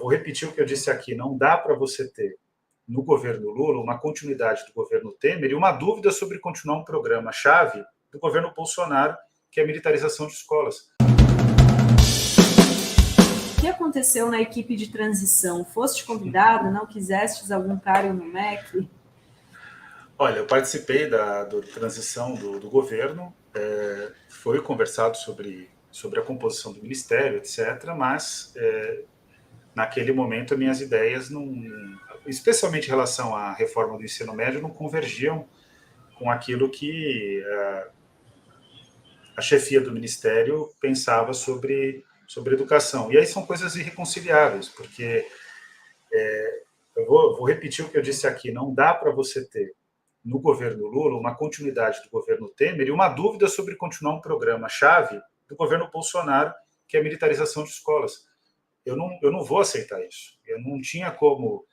vou repetir o que eu disse aqui, não dá para você ter no governo Lula uma continuidade do governo Temer e uma dúvida sobre continuar um programa-chave do governo Bolsonaro, que é a militarização de escolas. O que aconteceu na equipe de transição? Foste convidado, não quisestes algum cargo no MEC? Olha, eu participei da transição do governo, foi conversado sobre a composição do ministério, etc., mas naquele momento minhas ideias, especialmente em relação à reforma do ensino médio, não convergiam com aquilo que a chefia do ministério pensava sobre educação. E aí são coisas irreconciliáveis, porque eu vou repetir o que eu disse aqui, não dá para você ter no governo Lula uma continuidade do governo Temer e uma dúvida sobre continuar um programa-chave do governo Bolsonaro, que é a militarização de escolas. Eu não vou aceitar isso. Eu não tinha como...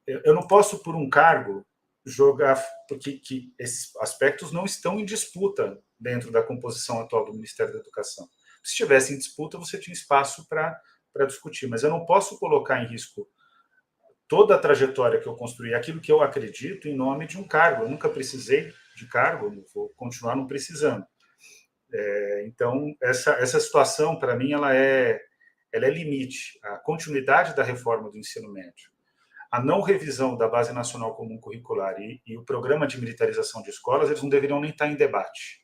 Eu não posso, por um cargo, jogar... Porque esses aspectos não estão em disputa dentro da composição atual do Ministério da Educação. Se estivesse em disputa, você tinha espaço para discutir, mas eu não posso colocar em risco toda a trajetória que eu construí, aquilo que eu acredito, em nome de um cargo. Eu nunca precisei de cargo, vou continuar não precisando. Então, essa situação, para mim, ela é limite. A continuidade da reforma do ensino médio, a não revisão da Base Nacional Comum Curricular e o programa de militarização de escolas, eles não deveriam nem estar em debate.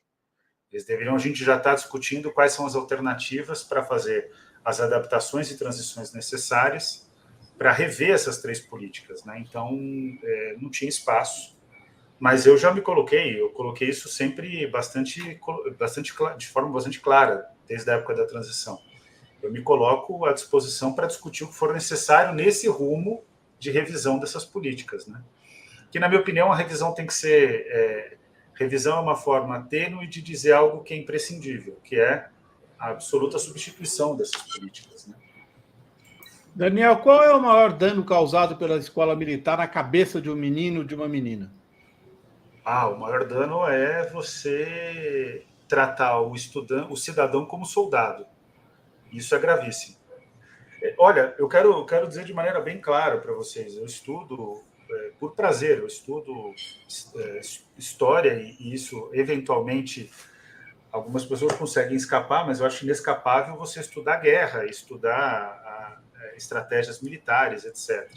A gente já está discutindo quais são as alternativas para fazer as adaptações e transições necessárias para rever essas três políticas, né? Então, não tinha espaço, mas eu coloquei isso sempre de forma bastante clara, desde a época da transição. Eu me coloco à disposição para discutir o que for necessário nesse rumo de revisão dessas políticas, né? Que, na minha opinião, a revisão tem que ser... revisão é uma forma tênue de dizer algo que é imprescindível, que é a absoluta substituição dessas políticas, né? Daniel, qual é o maior dano causado pela escola militar na cabeça de um menino ou de uma menina? O maior dano é você tratar o cidadão como soldado. Isso é gravíssimo. Olha, eu quero dizer de maneira bem clara para vocês, eu estudo por prazer, eu estudo história e isso, eventualmente, algumas pessoas conseguem escapar, mas eu acho inescapável você estudar guerra, estudar estratégias militares, etc.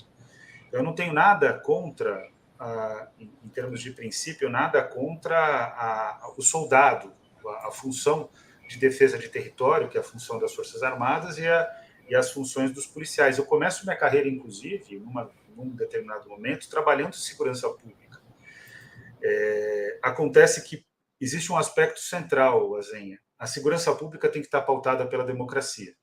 Eu não tenho nada contra, em termos de princípio, nada contra o soldado, a função de defesa de território, que é a função das Forças Armadas, e as funções dos policiais. Eu começo minha carreira, inclusive, num determinado momento, trabalhando em segurança pública. Acontece que existe um aspecto central, Azenha. A segurança pública tem que estar pautada pela democracia.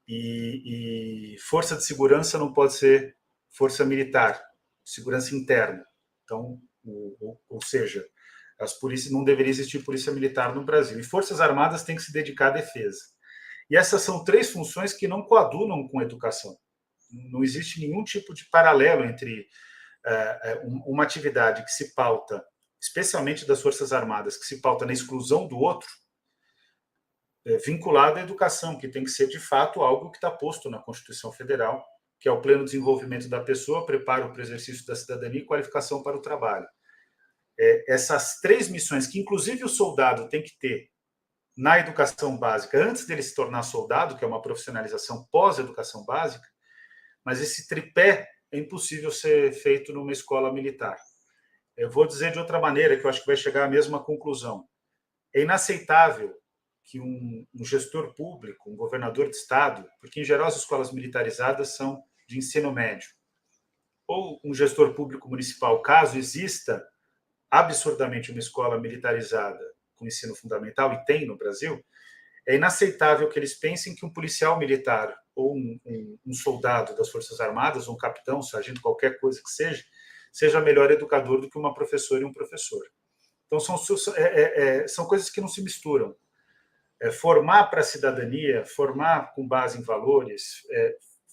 E força de segurança não pode ser força militar, segurança interna. Então, ou seja, as polícias, não deveria existir polícia militar no Brasil. E forças armadas têm que se dedicar à defesa. E essas são três funções que não coadunam com a educação. Não existe nenhum tipo de paralelo entre uma atividade que se pauta, especialmente das Forças Armadas, que se pauta na exclusão do outro, vinculada à educação, que tem que ser, de fato, algo que está posto na Constituição Federal, que é o pleno desenvolvimento da pessoa, preparo para o exercício da cidadania e qualificação para o trabalho. Essas três missões, que inclusive o soldado tem que ter na educação básica, antes dele se tornar soldado, que é uma profissionalização pós-educação básica, mas esse tripé é impossível ser feito numa escola militar. Eu vou dizer de outra maneira, que eu acho que vai chegar à mesma conclusão. É inaceitável que um gestor público, um governador de estado, porque em geral as escolas militarizadas são de ensino médio, ou um gestor público municipal, caso exista absurdamente uma escola militarizada com ensino fundamental, e tem no Brasil, é inaceitável que eles pensem que um policial militar ou um soldado das Forças Armadas, um capitão, um sargento, qualquer coisa que seja melhor educador do que uma professora e um professor. Então, são coisas que não se misturam. Formar para a cidadania, formar com base em valores,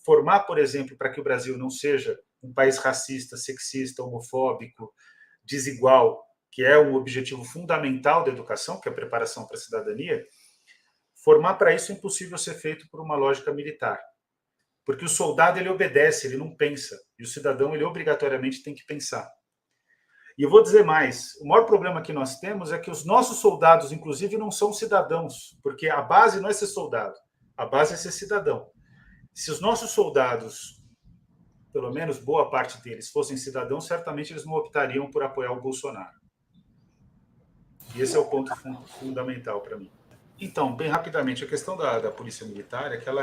formar, por exemplo, para que o Brasil não seja um país racista, sexista, homofóbico, desigual, que é um objetivo fundamental da educação, que é a preparação para a cidadania, formar para isso é impossível ser feito por uma lógica militar. Porque o soldado ele obedece, ele não pensa, e o cidadão ele obrigatoriamente tem que pensar. E eu vou dizer mais, o maior problema que nós temos é que os nossos soldados, inclusive, não são cidadãos, porque a base não é ser soldado, a base é ser cidadão. Se os nossos soldados, pelo menos boa parte deles, fossem cidadãos, certamente eles não optariam por apoiar o Bolsonaro. E esse é o ponto fundamental para mim. Então, bem rapidamente, a questão da polícia militar é que ela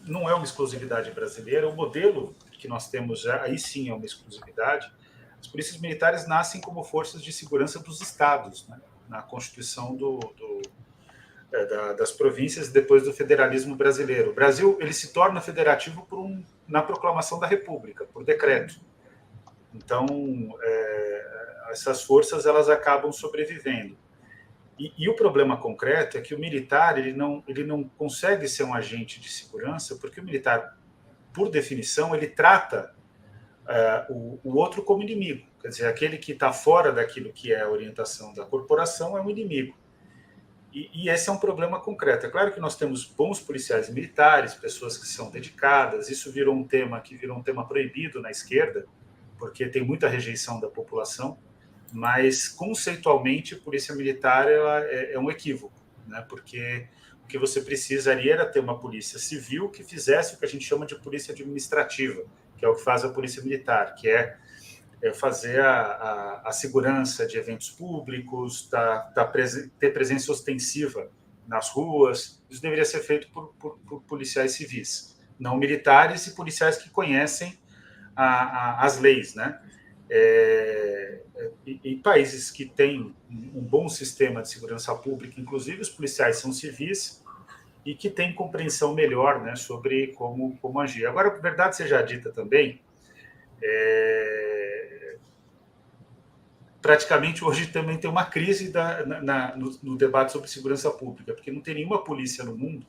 não é uma exclusividade brasileira. O modelo que nós temos, aí sim é uma exclusividade. As polícias militares nascem como forças de segurança dos estados, né? Na Constituição das províncias, depois do federalismo brasileiro. O Brasil ele se torna federativo na proclamação da República, por decreto. Então, essas forças elas acabam sobrevivendo. E o problema concreto é que o militar ele não consegue ser um agente de segurança, porque o militar, por definição, ele trata o outro como inimigo. Quer dizer, aquele que está fora daquilo que é a orientação da corporação é um inimigo. E esse é um problema concreto. É claro que nós temos bons policiais militares, pessoas que são dedicadas. Isso virou um tema proibido na esquerda, porque tem muita rejeição da população. Mas, conceitualmente, a polícia militar é um equívoco, né? Porque o que você precisaria era ter uma polícia civil que fizesse o que a gente chama de polícia administrativa, que é o que faz a polícia militar, que é fazer a segurança de eventos públicos, ter presença ostensiva nas ruas. Isso deveria ser feito por policiais civis, não militares e policiais que conhecem as leis, né? Em países que têm um bom sistema de segurança pública, inclusive os policiais são civis e que têm compreensão melhor, né, sobre como agir. Agora, verdade seja dita também, praticamente hoje também tem uma crise no debate sobre segurança pública, porque não tem nenhuma polícia no mundo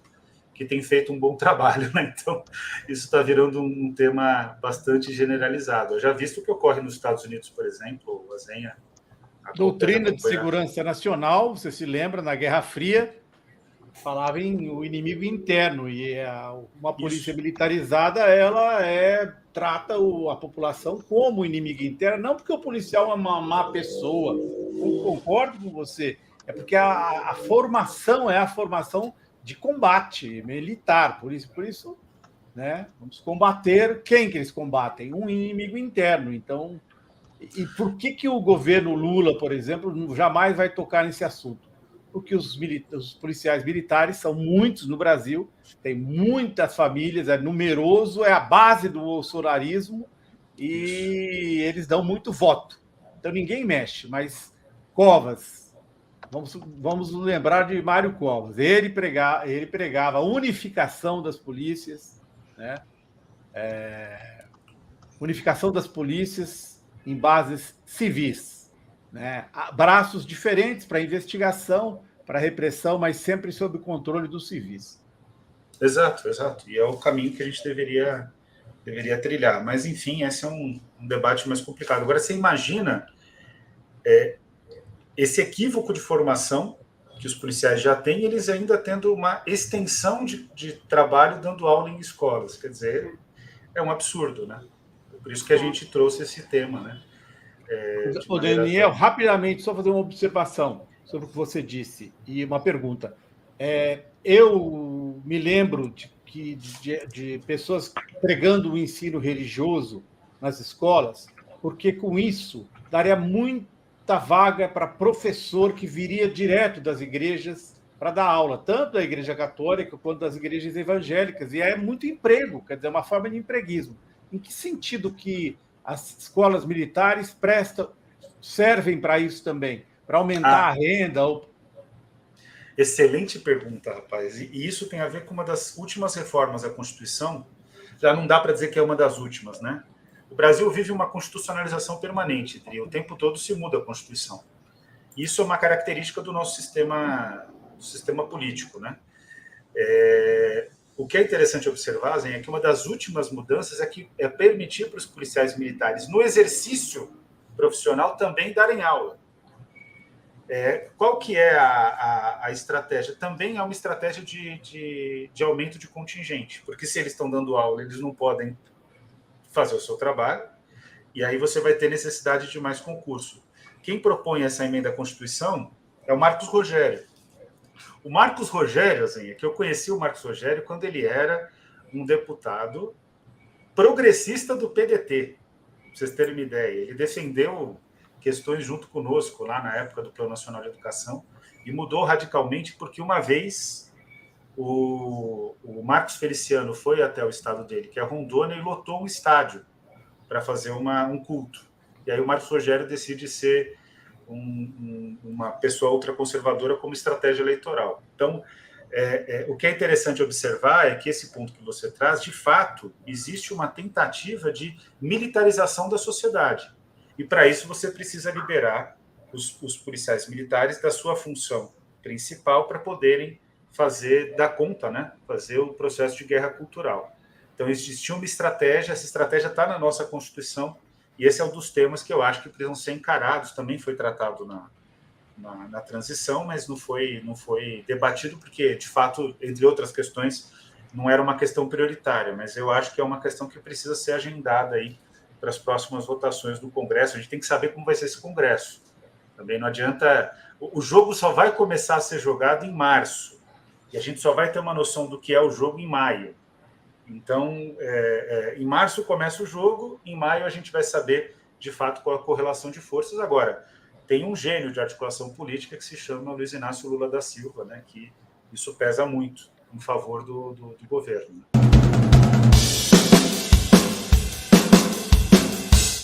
que tem feito um bom trabalho, né? Então, isso está virando um tema bastante generalizado. Eu já visto o que ocorre nos Estados Unidos, por exemplo, a Zenha. Doutrina de segurança nacional, você se lembra, na Guerra Fria, falava em o inimigo interno, e uma polícia militarizada, ela trata a população como inimigo interno, não porque o policial é uma má pessoa, eu concordo com você, é porque a formação é a formação de combate militar, por isso, né, vamos combater quem que eles combatem? Um inimigo interno. Então, e por que o governo Lula, por exemplo, jamais vai tocar nesse assunto? Porque os policiais militares são muitos no Brasil, tem muitas famílias, é numeroso, é a base do bolsonarismo e eles dão muito voto. Então ninguém mexe, mas Covas, vamos lembrar de Mário Covas. Ele pregava a unificação das polícias, né? Unificação das polícias em bases civis, né? Braços diferentes para investigação, para repressão, mas sempre sob o controle dos civis. Exato. E é o caminho que a gente deveria trilhar. Mas, enfim, esse é um debate mais complicado. Agora, você imagina esse equívoco de formação que os policiais já têm, eles ainda tendo uma extensão de trabalho dando aula em escolas. Quer dizer, é um absurdo, né? Por isso que a gente trouxe esse tema, né? Daniel, rapidamente, só fazer uma observação sobre o que você disse e uma pergunta. Eu me lembro de pessoas pregando o ensino religioso nas escolas, porque com isso daria muita vaga para professor que viria direto das igrejas para dar aula, tanto da Igreja Católica quanto das igrejas evangélicas, e é muito emprego, quer dizer, uma forma de empreguismo. Em que sentido que as escolas militares servem para isso também? Para aumentar a renda? Excelente pergunta, rapaz. E isso tem a ver com uma das últimas reformas da Constituição. Já não dá para dizer que é uma das últimas, né? O Brasil vive uma constitucionalização permanente, e o tempo todo se muda a Constituição. Isso é uma característica do nosso sistema político, né? O que é interessante observar, Zen, é que uma das últimas mudanças é permitir para os policiais militares, no exercício profissional, também darem aula. Qual que é a estratégia? Também é uma estratégia de aumento de contingente, porque se eles estão dando aula, eles não podem fazer o seu trabalho, e aí você vai ter necessidade de mais concurso. Quem propõe essa emenda à Constituição é o Marcos Rogério. O Marcos Rogério, assim, é que eu conheci o Marcos Rogério quando ele era um deputado progressista do PDT, para vocês terem uma ideia. Ele defendeu questões junto conosco lá na época do Plano Nacional de Educação e mudou radicalmente porque uma vez o Marcos Feliciano foi até o estado dele, que é Rondônia, e lotou um estádio para fazer um culto. E aí o Marcos Rogério decide ser uma pessoa ultraconservadora como estratégia eleitoral. Então, o que é interessante observar é que esse ponto que você traz, de fato, existe uma tentativa de militarização da sociedade. E para isso você precisa liberar os policiais militares da sua função principal para poderem dar conta, né? Fazer o processo de guerra cultural. Então, existia uma estratégia, essa estratégia está na nossa Constituição, e esse é um dos temas que eu acho que precisam ser encarados, também foi tratado na transição, mas não foi debatido, porque, de fato, entre outras questões, não era uma questão prioritária, mas eu acho que é uma questão que precisa ser agendada aí para as próximas votações do Congresso. A gente tem que saber como vai ser esse Congresso. Também não adianta... O jogo só vai começar a ser jogado em março, e a gente só vai ter uma noção do que é o jogo em maio. Então, em março começa o jogo, em maio a gente vai saber, de fato, qual a correlação de forças. Agora, tem um gênio de articulação política que se chama Luiz Inácio Lula da Silva, né, que isso pesa muito em favor do governo.